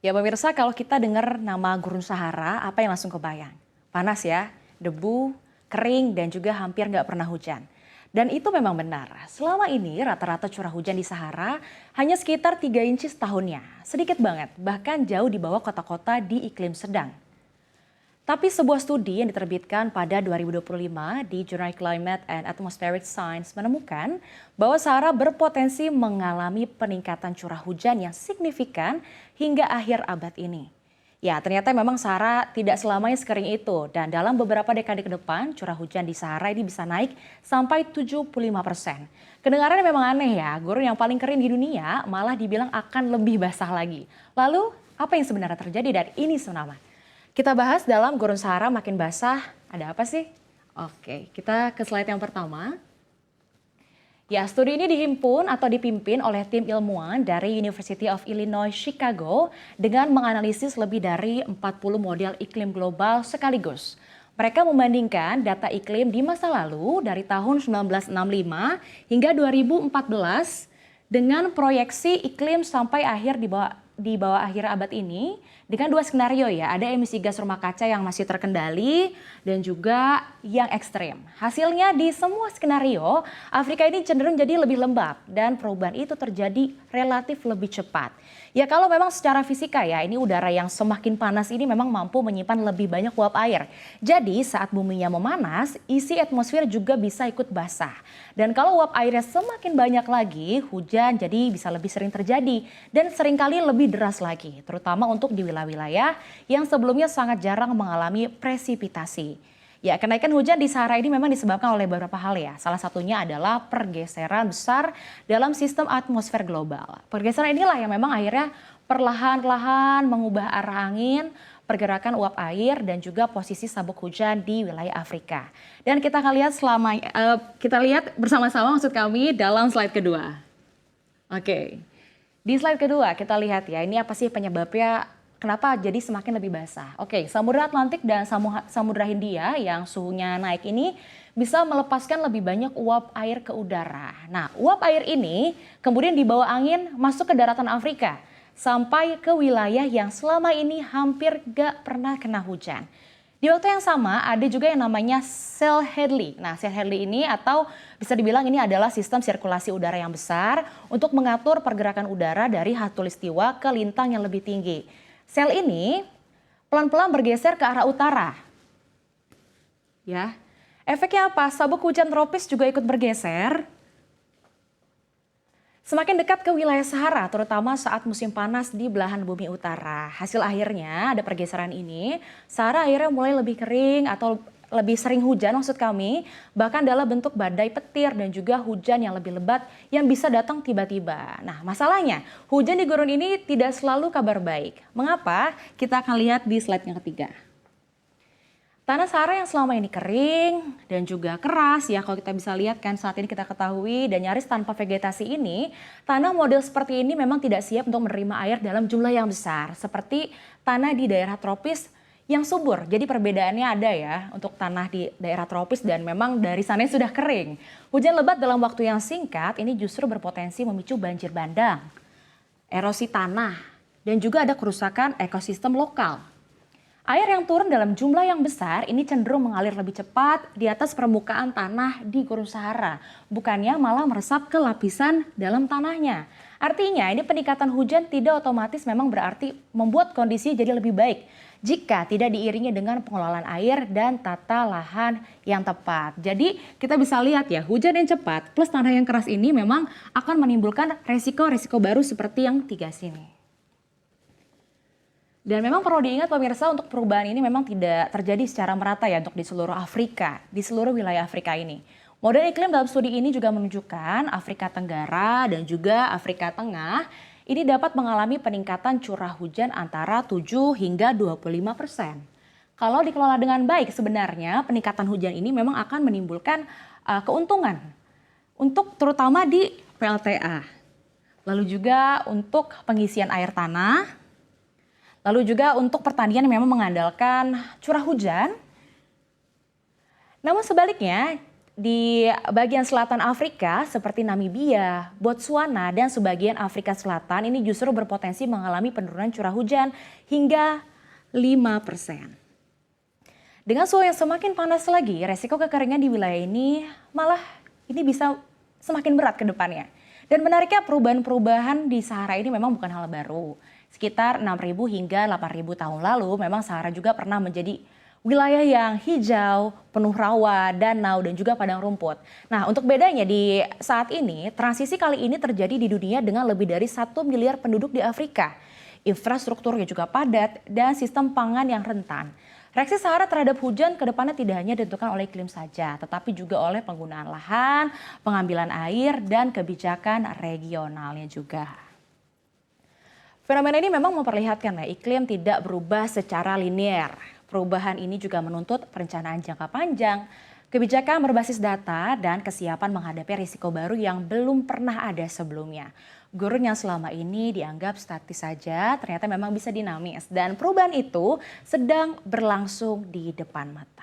Ya pemirsa, kalau kita dengar nama Gurun Sahara, apa yang langsung kebayang? Panas ya, debu, kering, dan juga hampir nggak pernah hujan. Dan itu memang benar. Selama ini rata-rata curah hujan di Sahara hanya sekitar 3 inci setahunnya. Sedikit banget, bahkan jauh di bawah kota-kota di iklim sedang. Tapi sebuah studi yang diterbitkan pada 2025 di Jurnal Climate and Atmospheric Science menemukan bahwa Sahara berpotensi mengalami peningkatan curah hujan yang signifikan hingga akhir abad ini. Ya, ternyata memang Sahara tidak selamanya sekering itu dan dalam beberapa dekade ke depan curah hujan di Sahara ini bisa naik sampai 75%. Kedengarannya memang aneh ya, gurun yang paling kering di dunia malah dibilang akan lebih basah lagi. Lalu, apa yang sebenarnya terjadi dan ini tsunami? Kita bahas dalam Gurun Sahara makin basah, ada apa sih? Oke, kita ke slide yang pertama. Ya, studi ini dihimpun atau dipimpin oleh tim ilmuwan dari University of Illinois Chicago dengan menganalisis lebih dari 40 model iklim global sekaligus. Mereka membandingkan data iklim di masa lalu dari tahun 1965 hingga 2014 dengan proyeksi iklim sampai di bawah akhir abad ini dengan dua skenario ya, ada emisi gas rumah kaca yang masih terkendali dan juga yang ekstrem. Hasilnya di semua skenario, Afrika ini cenderung jadi lebih lembab dan perubahan itu terjadi relatif lebih cepat. Ya kalau memang secara fisika ya, ini udara yang semakin panas ini memang mampu menyimpan lebih banyak uap air. Jadi saat buminya memanas, isi atmosfer juga bisa ikut basah. Dan kalau uap airnya semakin banyak lagi, hujan jadi bisa lebih sering terjadi dan seringkali lebih deras lagi, terutama untuk di wilayah-wilayah yang sebelumnya sangat jarang mengalami presipitasi. Ya, kenaikan hujan di Sahara ini memang disebabkan oleh beberapa hal ya. Salah satunya adalah pergeseran besar dalam sistem atmosfer global. Pergeseran inilah yang memang akhirnya perlahan-lahan mengubah arah angin, pergerakan uap air dan juga posisi sabuk hujan di wilayah Afrika. Dan kita akan lihat kita lihat bersama-sama maksud kami dalam slide kedua. Oke. Di slide kedua kita lihat ya, ini apa sih penyebabnya kenapa jadi semakin lebih basah. Oke, Samudra Atlantik dan Samudra Hindia yang suhunya naik ini bisa melepaskan lebih banyak uap air ke udara. Nah, uap air ini kemudian dibawa angin masuk ke daratan Afrika sampai ke wilayah yang selama ini hampir gak pernah kena hujan. Di waktu yang sama ada juga yang namanya sel Hadley. Nah, sel Hadley ini atau bisa dibilang ini adalah sistem sirkulasi udara yang besar untuk mengatur pergerakan udara dari khatulistiwa ke lintang yang lebih tinggi. Sel ini pelan-pelan bergeser ke arah utara. Ya. Efeknya apa? Sabuk hujan tropis juga ikut bergeser. Semakin dekat ke wilayah Sahara, terutama saat musim panas di belahan bumi utara. Hasil akhirnya ada pergeseran ini, Sahara akhirnya mulai lebih kering atau lebih sering hujan maksud kami, bahkan dalam bentuk badai petir dan juga hujan yang lebih lebat yang bisa datang tiba-tiba. Nah masalahnya, hujan di gurun ini tidak selalu kabar baik. Mengapa? Kita akan lihat di slide yang ketiga. Tanah Sahara yang selama ini kering dan juga keras ya kalau kita bisa lihat kan saat ini kita ketahui dan nyaris tanpa vegetasi ini, tanah model seperti ini memang tidak siap untuk menerima air dalam jumlah yang besar seperti tanah di daerah tropis yang subur. Jadi perbedaannya ada ya untuk tanah di daerah tropis dan memang dari sana sudah kering. Hujan lebat dalam waktu yang singkat ini justru berpotensi memicu banjir bandang, erosi tanah dan juga ada kerusakan ekosistem lokal. Air yang turun dalam jumlah yang besar ini cenderung mengalir lebih cepat di atas permukaan tanah di Gurun Sahara. Bukannya malah meresap ke lapisan dalam tanahnya. Artinya ini peningkatan hujan tidak otomatis memang berarti membuat kondisi jadi lebih baik jika tidak diiringi dengan pengelolaan air dan tata lahan yang tepat. Jadi kita bisa lihat ya, hujan yang cepat plus tanah yang keras ini memang akan menimbulkan resiko-resiko baru seperti yang tiga sini. Dan memang perlu diingat pemirsa untuk perubahan ini memang tidak terjadi secara merata ya untuk di seluruh Afrika, di seluruh wilayah Afrika ini. Model iklim dalam studi ini juga menunjukkan Afrika Tenggara dan juga Afrika Tengah ini dapat mengalami peningkatan curah hujan antara 7 hingga 25%. Kalau dikelola dengan baik sebenarnya peningkatan hujan ini memang akan menimbulkan keuntungan untuk terutama di PLTA. Lalu juga untuk pengisian air tanah. Lalu juga untuk pertanian yang memang mengandalkan curah hujan. Namun sebaliknya, di bagian selatan Afrika seperti Namibia, Botswana, dan sebagian Afrika Selatan ini justru berpotensi mengalami penurunan curah hujan hingga 5%. Dengan suhu yang semakin panas lagi, resiko kekeringan di wilayah ini malah ini bisa semakin berat ke depannya. Dan menariknya perubahan-perubahan di Sahara ini memang bukan hal baru. Sekitar 6.000 hingga 8.000 tahun lalu memang Sahara juga pernah menjadi wilayah yang hijau, penuh rawa, danau, dan juga padang rumput. Nah, untuk bedanya di saat ini, transisi kali ini terjadi di dunia dengan lebih dari 1 miliar penduduk di Afrika. Infrastrukturnya juga padat dan sistem pangan yang rentan. Reaksi Sahara terhadap hujan ke depannya tidak hanya ditentukan oleh iklim saja, tetapi juga oleh penggunaan lahan, pengambilan air, dan kebijakan regionalnya juga. Fenomena ini memang memperlihatkan iklim tidak berubah secara linear. Perubahan ini juga menuntut perencanaan jangka panjang, kebijakan berbasis data, dan kesiapan menghadapi risiko baru yang belum pernah ada sebelumnya. Gurun yang selama ini dianggap statis saja ternyata memang bisa dinamis dan perubahan itu sedang berlangsung di depan mata.